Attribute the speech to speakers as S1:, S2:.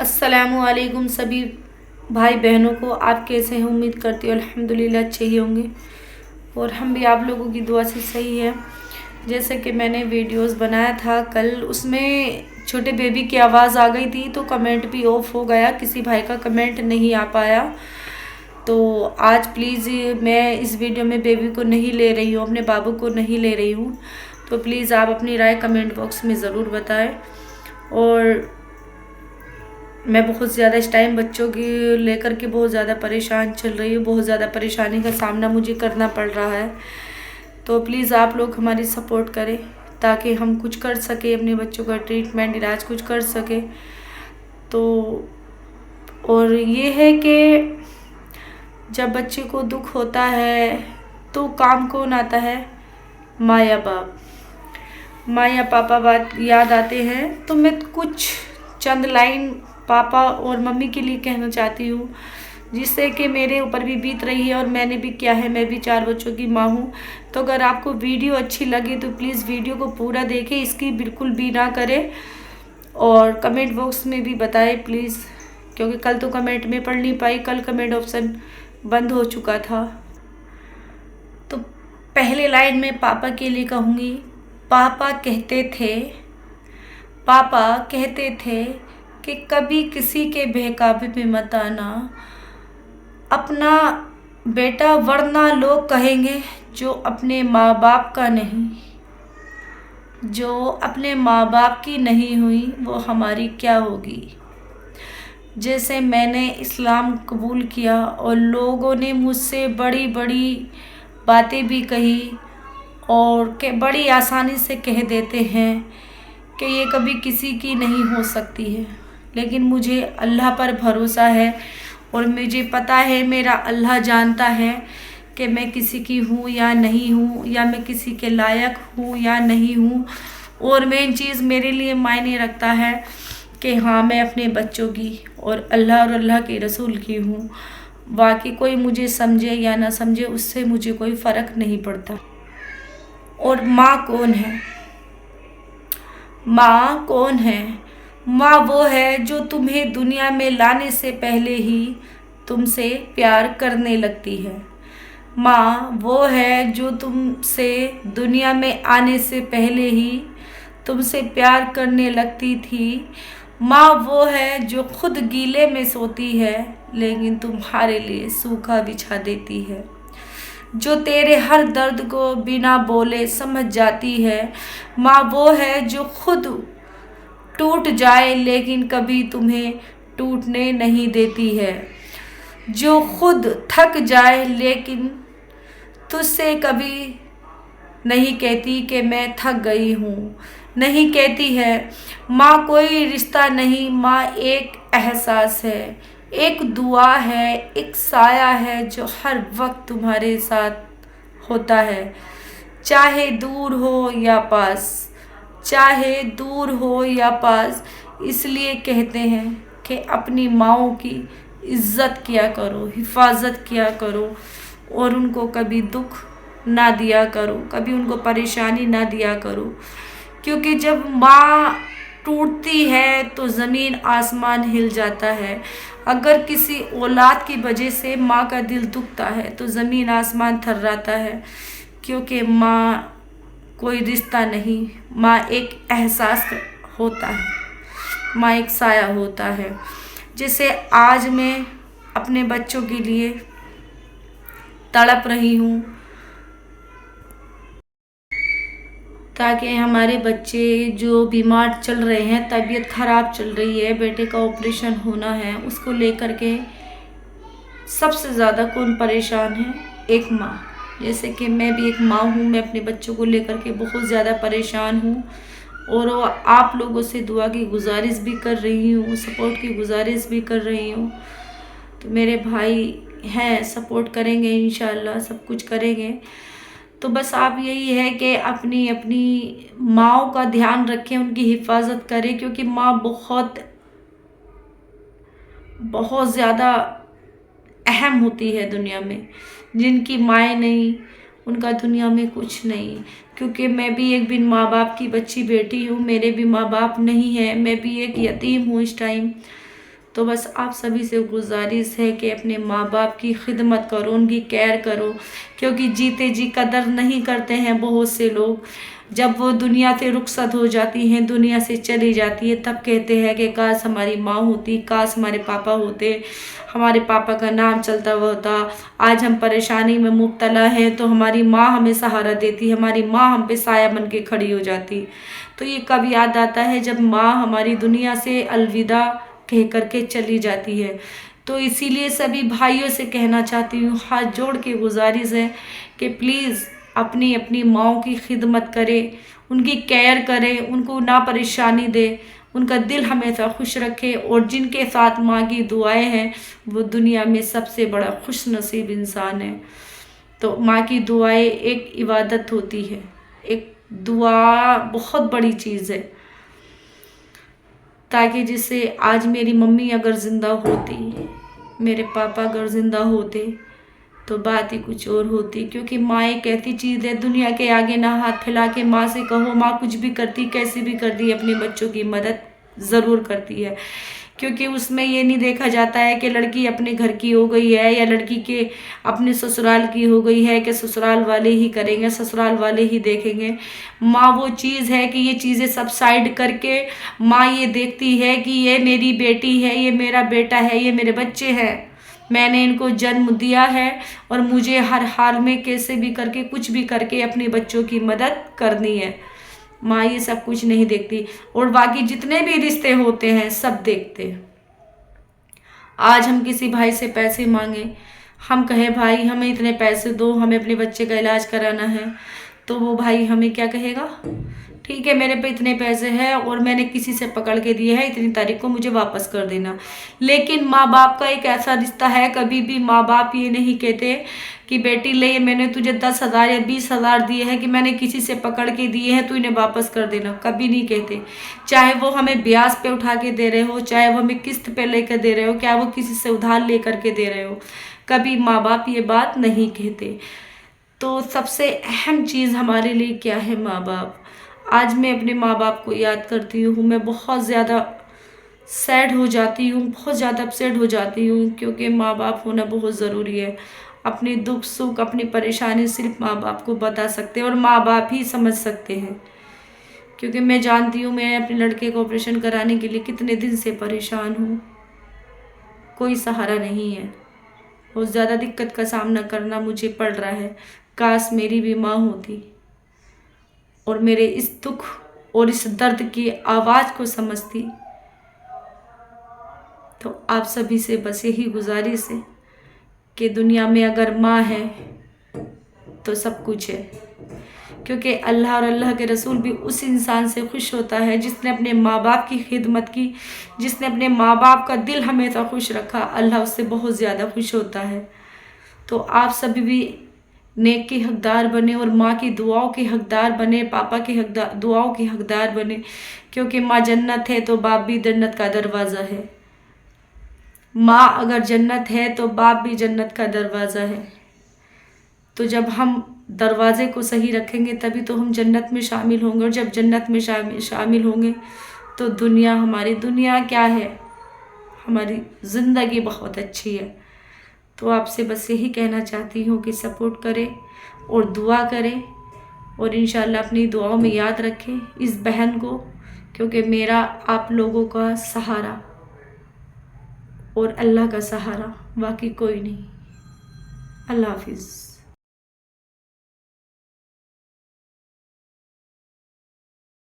S1: अस्सलामुअलैकुम सभी भाई बहनों को। आप कैसे हैं? उम्मीद करती हूँ अल्हम्दुलिल्लाह अच्छे ही होंगे और हम भी आप लोगों की दुआ से सही है। जैसे कि मैंने वीडियोस बनाया था कल, उसमें छोटे बेबी की आवाज़ आ गई थी तो कमेंट भी ऑफ हो गया, किसी भाई का कमेंट नहीं आ पाया। तो आज प्लीज़ मैं इस वीडियो में बेबी को नहीं ले रही हूँ, अपने बाबू को नहीं ले रही हूँ। तो प्लीज़ आप अपनी राय कमेंट बॉक्स में ज़रूर बताएं। और मैं बहुत ज़्यादा इस टाइम बच्चों की लेकर के बहुत ज़्यादा परेशान चल रही हूँ, बहुत ज़्यादा परेशानी का सामना मुझे करना पड़ रहा है। तो प्लीज़ आप लोग हमारी सपोर्ट करें ताकि हम कुछ कर सके, अपने बच्चों का ट्रीटमेंट इलाज कुछ कर सके। तो और ये है कि जब बच्चे को दुख होता है तो काम कौन आता है? माँ या बाप, माँ या पापा बात याद आते हैं। तो मैं कुछ चंद लाइन पापा और मम्मी के लिए कहना चाहती हूँ, जिससे कि मेरे ऊपर भी बीत रही है और मैंने भी किया है। मैं भी 4 बच्चों की माँ हूँ। तो अगर आपको वीडियो अच्छी लगे तो प्लीज़ वीडियो को पूरा देखें, इसकी बिल्कुल भी ना करें और कमेंट बॉक्स में भी बताएं प्लीज़, क्योंकि कल तो कमेंट में पढ़ नहीं पाई, कल कमेंट ऑप्शन बंद हो चुका था। तो पहले लाइन में पापा के लिए कहूँगी। पापा कहते थे कि कभी किसी के बहकावे में मत आना अपना बेटा, वरना लोग कहेंगे जो अपने माँ बाप का नहीं, जो अपने माँ बाप की नहीं हुई वो हमारी क्या होगी। जैसे मैंने इस्लाम कबूल किया और लोगों ने मुझसे बड़ी बड़ी बातें भी कही और के बड़ी आसानी से कह देते हैं कि ये कभी किसी की नहीं हो सकती है, लेकिन मुझे अल्लाह पर भरोसा है और मुझे पता है, मेरा अल्लाह जानता है कि मैं किसी की हूँ या नहीं हूँ, या मैं किसी के लायक हूँ या नहीं हूँ। और मेन चीज़ मेरे लिए मायने रखता है कि हाँ, मैं अपने बच्चों की और अल्लाह के रसूल की हूँ। बाकी कोई मुझे समझे या ना समझे, उससे मुझे कोई फ़र्क नहीं पड़ता। और माँ कौन है? माँ कौन है? माँ वो है जो तुम्हें दुनिया में लाने से पहले ही तुमसे प्यार करने लगती है। माँ वो है जो तुमसे दुनिया में आने से पहले ही तुमसे प्यार करने लगती थी। माँ वो है जो खुद गीले में सोती है लेकिन तुम्हारे लिए सूखा बिछा देती है, जो तेरे हर दर्द को बिना बोले समझ जाती है। माँ वो है जो खुद टूट जाए लेकिन कभी तुम्हें टूटने नहीं देती है, जो खुद थक जाए लेकिन तुझसे कभी नहीं कहती कि मैं थक गई हूँ, नहीं कहती है। माँ कोई रिश्ता नहीं, माँ एक एहसास है, एक दुआ है, एक साया है जो हर वक्त तुम्हारे साथ होता है, चाहे दूर हो या पास, चाहे दूर हो या पास। इसलिए कहते हैं कि अपनी माँओं की इज़्ज़त किया करो, हिफाजत किया करो और उनको कभी दुख ना दिया करो, कभी उनको परेशानी ना दिया करो। क्योंकि जब माँ टूटती है तो ज़मीन आसमान हिल जाता है। अगर किसी औलाद की वजह से माँ का दिल दुखता है तो ज़मीन आसमान थर्राता है, क्योंकि माँ कोई रिश्ता नहीं, माँ एक एहसास होता है, माँ एक साया होता है। जैसे आज मैं अपने बच्चों के लिए तड़प रही हूँ ताकि हमारे बच्चे जो बीमार चल रहे हैं, तबीयत ख़राब चल रही है, बेटे का ऑपरेशन होना है, उसको लेकर के सबसे ज़्यादा कौन परेशान है? एक माँ। जैसे कि मैं भी एक माँ हूँ, मैं अपने बच्चों को लेकर के बहुत ज़्यादा परेशान हूँ और आप लोगों से दुआ की गुजारिश भी कर रही हूँ, सपोर्ट की गुजारिश भी कर रही हूँ। तो मेरे भाई हैं, सपोर्ट करेंगे इंशाल्लाह, सब कुछ करेंगे। तो बस आप यही है कि अपनी अपनी माँओं का ध्यान रखें, उनकी हिफाजत करें, क्योंकि माँ बहुत बहुत ज़्यादा अहम होती है दुनिया में। जिनकी माएँ नहीं, उनका दुनिया में कुछ नहीं। क्योंकि मैं भी एक बिन माँ बाप की बच्ची बेटी हूँ, मेरे भी माँ बाप नहीं हैं, मैं भी एक यतीम हूँ इस टाइम। तो बस आप सभी से गुजारिश है कि अपने माँ बाप की खिदमत करो, उनकी केयर करो, क्योंकि जीते जी कदर नहीं करते हैं बहुत से लोग। जब वो दुनिया से रुखसत हो जाती हैं, दुनिया से चली जाती है, तब कहते हैं कि काश हमारी माँ होती, काश हमारे पापा होते, हमारे पापा का नाम चलता हुआ होता। आज हम परेशानी में मुब्तला हैं तो हमारी माँ हमें सहारा देती, हमारी माँ हम पे साया बन के खड़ी हो जाती। तो ये कब याद आता है, जब माँ हमारी दुनिया से अलविदा कह करके चली जाती है। तो इसीलिए सभी भाइयों से कहना चाहती हूँ, हाथ जोड़ के गुजारिश है कि प्लीज़ अपनी अपनी माँओं की खिदमत करें, उनकी केयर करें, उनको ना परेशानी दे, उनका दिल हमेशा खुश रखे। और जिनके साथ माँ की दुआएं हैं वो दुनिया में सबसे बड़ा खुश नसीब इंसान है। तो माँ की दुआएं एक इबादत होती है, एक दुआ बहुत बड़ी चीज़ है, ताकि जिससे आज मेरी मम्मी अगर ज़िंदा होती, मेरे पापा अगर ज़िंदा होते तो बात ही कुछ और होती। क्योंकि माँ एक ऐसी चीज़ है, दुनिया के आगे ना हाथ फैला के माँ से कहो, माँ कुछ भी करती, कैसे भी करती, अपने बच्चों की मदद ज़रूर करती है। क्योंकि उसमें ये नहीं देखा जाता है कि लड़की अपने घर की हो गई है या लड़की के अपने ससुराल की हो गई है कि ससुराल वाले ही करेंगे, ससुराल वाले ही देखेंगे। माँ वो चीज़ है कि ये चीज़ें सब साइड करके माँ ये देखती है कि ये मेरी बेटी है, ये मेरा बेटा है, ये मेरे बच्चे हैं, मैंने इनको जन्म दिया है और मुझे हर हाल में कैसे भी करके कुछ भी करके अपने बच्चों की मदद करनी है। माँ ये सब कुछ नहीं देखती, और बाकी जितने भी रिश्ते होते हैं सब देखते हैं। आज हम किसी भाई से पैसे मांगे, हम कहें भाई हमें इतने पैसे दो, हमें अपने बच्चे का इलाज कराना है, तो वो भाई हमें क्या कहेगा, ठीक है मेरे पे इतने पैसे हैं और मैंने किसी से पकड़ के दिए हैं, इतनी तारीख को मुझे वापस कर देना। लेकिन माँ बाप का एक ऐसा रिश्ता है, कभी भी माँ बाप ये नहीं कहते कि बेटी ले मैंने तुझे 10,000 या 20,000 दिए हैं कि मैंने किसी से पकड़ के दिए हैं, तू इन्हें वापस कर देना, कभी नहीं कहते। चाहे वो हमें ब्याज पे उठा के दे रहे हो, चाहे वो हमें किस्त पे लेकर दे रहे हो, क्या वो किसी से उधार लेकर के दे रहे हो, कभी माँ बाप ये बात नहीं कहते। तो सबसे अहम चीज़ हमारे लिए क्या है, माँ बाप। आज मैं अपने माँ बाप को याद करती हूँ, मैं बहुत ज़्यादा सैड हो जाती हूँ, बहुत ज़्यादा अपसेट हो जाती हूँ, क्योंकि माँ बाप होना बहुत ज़रूरी है। अपने दुख सुख, अपनी परेशानी सिर्फ माँ बाप को बता सकते हैं और माँ बाप ही समझ सकते हैं। क्योंकि मैं जानती हूँ, मैं अपने लड़के को ऑपरेशन कराने के लिए कितने दिन से परेशान हूँ, कोई सहारा नहीं है, बहुत ज़्यादा दिक्कत का सामना करना मुझे पड़ रहा है। काश मेरी भी माँ होती और मेरे इस दुख और इस दर्द की आवाज़ को समझती। तो आप सभी से बस यही गुजारिश है कि दुनिया में अगर माँ है तो सब कुछ है। क्योंकि अल्लाह और अल्लाह के रसूल भी उस इंसान से खुश होता है जिसने अपने माँ बाप की खिदमत की, जिसने अपने माँ बाप का दिल हमेशा खुश रखा, अल्लाह उससे बहुत ज़्यादा खुश होता है। तो आप सभी भी नेक के हकदार बने और माँ की दुआओं के हकदार बने, पापा के दुआओं के हकदार बने। क्योंकि माँ जन्नत है तो बाप भी जन्नत का दरवाज़ा है, माँ अगर जन्नत है तो बाप भी जन्नत का दरवाज़ा है। तो जब हम दरवाजे को सही रखेंगे तभी तो हम जन्नत में शामिल होंगे, और जब जन्नत में शामिल होंगे तो दुनिया, हमारी दुनिया क्या है, हमारी ज़िंदगी बहुत अच्छी है। तो आपसे बस यही कहना चाहती हूँ कि सपोर्ट करें और दुआ करें, और इंशाल्लाह अपनी दुआओं में याद रखें इस बहन को, क्योंकि मेरा आप लोगों का सहारा और अल्लाह का सहारा, बाकी कोई नहीं। अल्लाह हाफिज़।